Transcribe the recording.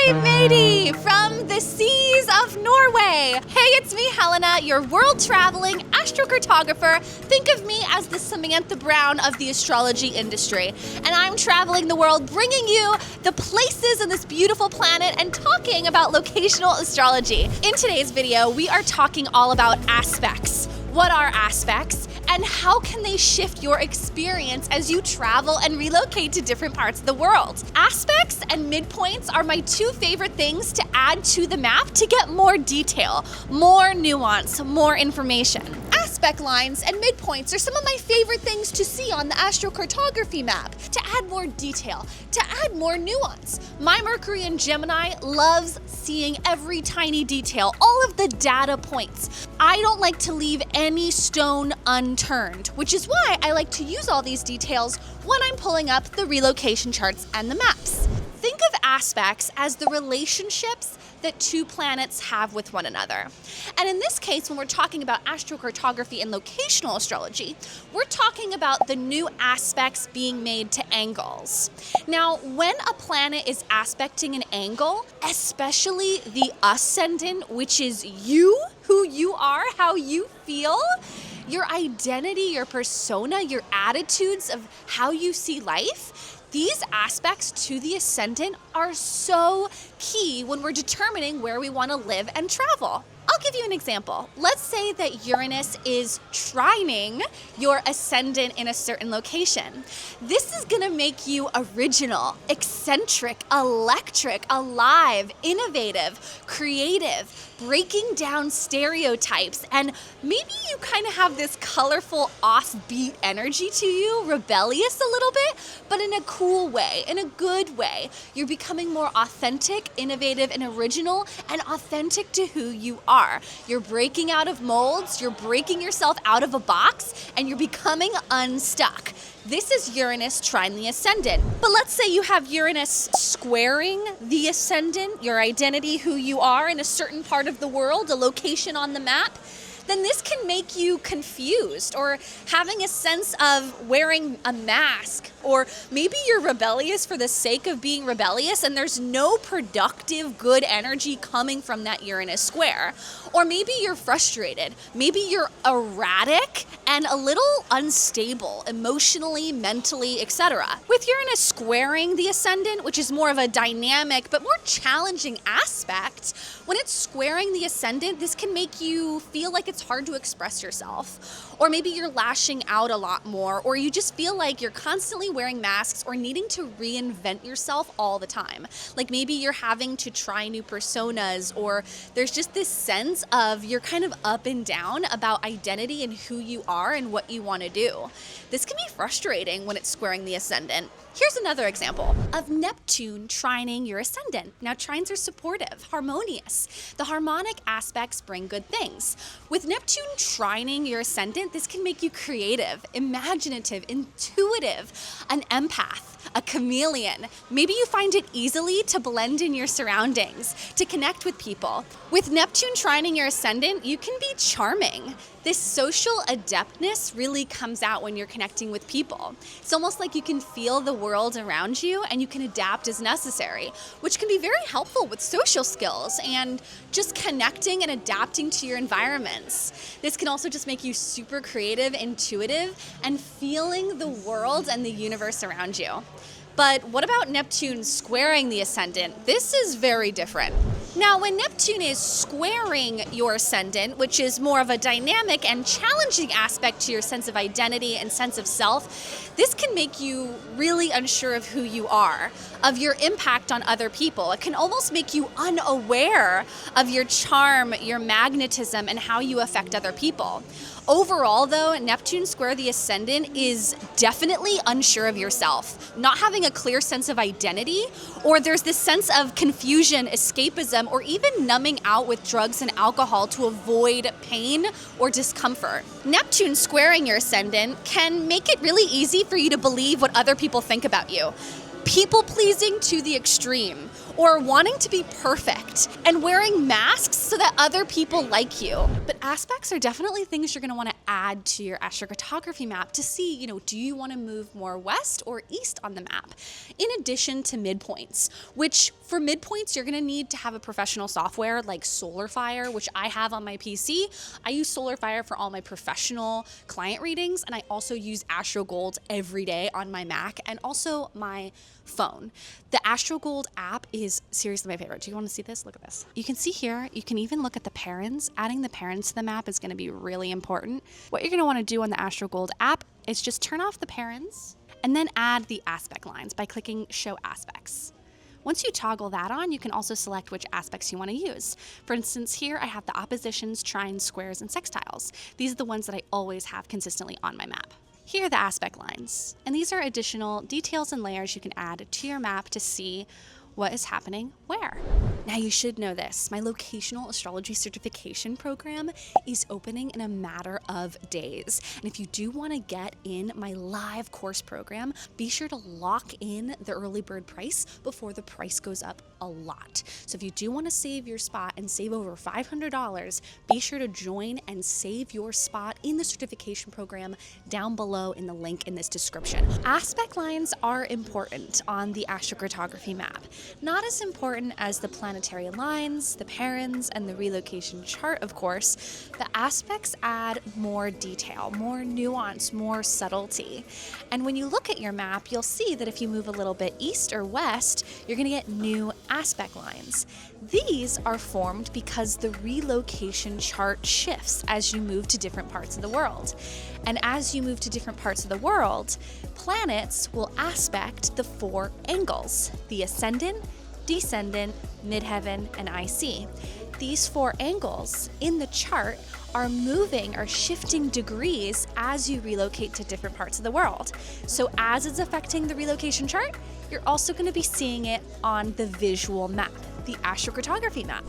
Hi, matey, from the seas of Norway. Hey, it's me, Helena, your world-traveling astrocartographer. Think of me as the Samantha Brown of the astrology industry. And I'm traveling the world, bringing you the places in this beautiful planet and talking about locational astrology. In today's video, we are talking all about aspects. What are aspects? And how can they shift your experience as you travel and relocate to different parts of the world? Aspects and midpoints are my two favorite things to add to the map to get more detail, more nuance, more information. Aspect lines and midpoints are some of my favorite things to see on the astrocartography map, to add more detail, to add more nuance. My Mercury in Gemini loves seeing every tiny detail, all of the data points. I don't like to leave any stone unturned, which is why I like to use all these details when I'm pulling up the relocation charts and the maps. Think of aspects as the relationships that two planets have with one another. And in this case, when we're talking about astrocartography and locational astrology, we're talking about the new aspects being made to angles. Now, when a planet is aspecting an angle, especially the ascendant, which is you, who you are, how you feel, your identity, your persona, your attitudes of how you see life, these aspects to the ascendant are so key when we're determining where we want to live and travel. I'll give you an example. Let's say that Uranus is trining your ascendant in a certain location. This is going to make you original, eccentric, electric, alive, innovative, creative, breaking down stereotypes, and maybe you kind of have this colorful, offbeat energy to you, rebellious a little bit, but in a cool way, in a good way. You're becoming more authentic, innovative, and original, and authentic to who you are. You're breaking out of molds, you're breaking yourself out of a box, and you're becoming unstuck. This is Uranus trine the ascendant. But let's say you have Uranus squaring the ascendant, your identity, who you are in a certain part of the world, a location on the map. Then this can make you confused or having a sense of wearing a mask, or maybe you're rebellious for the sake of being rebellious and there's no productive good energy coming from that Uranus square. Or maybe you're frustrated, maybe you're erratic and a little unstable emotionally, mentally, etc. With Uranus squaring the ascendant, which is more of a dynamic but more challenging aspect, when it's squaring the ascendant, this can make you feel like it's hard to express yourself. Or maybe you're lashing out a lot more, or you just feel like you're constantly wearing masks or needing to reinvent yourself all the time. Like maybe you're having to try new personas, or there's just this sense of you're kind of up and down about identity and who you are and what you want to do. This can be frustrating when it's squaring the ascendant. Here's another example of Neptune trining your ascendant. Now, trines are supportive, harmonious. The harmonic aspects bring good things. With Neptune trining your ascendant, this can make you creative, imaginative, intuitive, an empath, a chameleon. Maybe you find it easily to blend in your surroundings, to connect with people. With Neptune trining your ascendant, you can be charming. This social adeptness really comes out when you're connecting with people. It's almost like you can feel the world around you and you can adapt as necessary, which can be very helpful with social skills and just connecting and adapting to your environments. This can also just make you super creative, intuitive, and feeling the world and the universe around you. But what about Neptune squaring the ascendant? This is very different. Now, when Neptune is squaring your ascendant, which is more of a dynamic and challenging aspect to your sense of identity and sense of self, this can make you really unsure of who you are, of your impact on other people. It can almost make you unaware of your charm, your magnetism, and how you affect other people. Overall, though, Neptune square the ascendant is definitely unsure of yourself, not having a clear sense of identity, or there's this sense of confusion, escapism, or even numbing out with drugs and alcohol to avoid pain or discomfort. Neptune squaring your ascendant can make it really easy for you to believe what other people think about you. People-pleasing to the extreme, or wanting to be perfect and wearing masks so that other people like you. But aspects are definitely things you're going to want to add to your astrocartography map to see, do you want to move more west or east on the map? In addition to midpoints, which for midpoints, you're going to need to have a professional software like SolarFire, which I have on my PC. I use SolarFire for all my professional client readings, and I also use AstroGold every day on my Mac and also my phone. The AstroGold app is seriously my favorite. Do you want to see this? Look at this. You can see here, you can even look at the parents. Adding the parents to the map is going to be really important. What you're going to want to do on the AstroGold app is just turn off the parents and then add the aspect lines by clicking Show Aspects. Once you toggle that on, you can also select which aspects you want to use. For instance, here I have the oppositions, trines, squares, and sextiles. These are the ones that I always have consistently on my map. Here are the aspect lines, and these are additional details and layers you can add to your map to see what is happening where. Now you should know this, my locational astrology certification program is opening in a matter of days. And if you do want to get in my live course program, be sure to lock in the early bird price before the price goes up a lot. So if you do want to save your spot and save over $500, be sure to join and save your spot in the certification program down below in the link in this description. Aspect lines are important on the astrocartography map. Not as important as the planetary lines, the parens, and the relocation chart, of course. The aspects add more detail, more nuance, more subtlety. And when you look at your map, you'll see that if you move a little bit east or west, you're going to get new aspect lines. These are formed because the relocation chart shifts as you move to different parts of the world. And as you move to different parts of the world, planets will aspect the 4 angles: the ascendant, descendant, midheaven, and IC. These 4 angles in the chart are moving or shifting degrees as you relocate to different parts of the world. So as it's affecting the relocation chart, you're also going to be seeing it on the visual map, the astrocartography map.